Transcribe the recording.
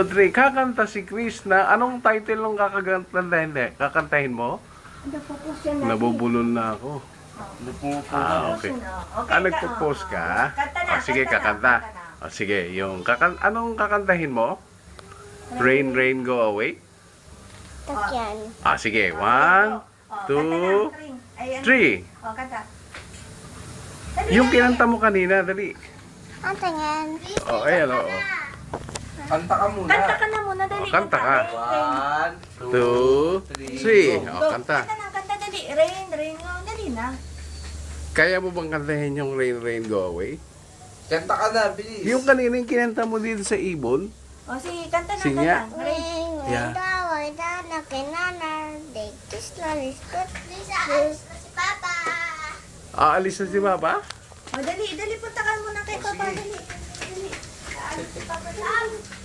Audrey, kakanta si Chris na anong title ng kakantahin mo? Nabubulol na ako. Okay. Nagpo-post ka? Sige, kakanta. Sige, anong kakantahin mo? Rain, Rain, Go Away? Takyan. Sige. 1, 2, 3. Kanta. Yung kinanta mo kanina, dali. Ang tingin. Ayan, Kanta ka muna. Kanta ka na muna, dali. Kanta ka. 1, 2, 3. Kanta. Kanta, dali. Rain, rain, go. Dali na. Kaya mo bang kantahin yung Rain, Rain, Go Away? Kanta ka na, bilis. Yung kanina yung kinanta mo dito sa ibon? Sige, kanta na, Sige nga. kanta. Rain. Yeah. Aalis na si Papa? Dali, punta ka muna kay Papa, dali. Dali. Si Papa, dali.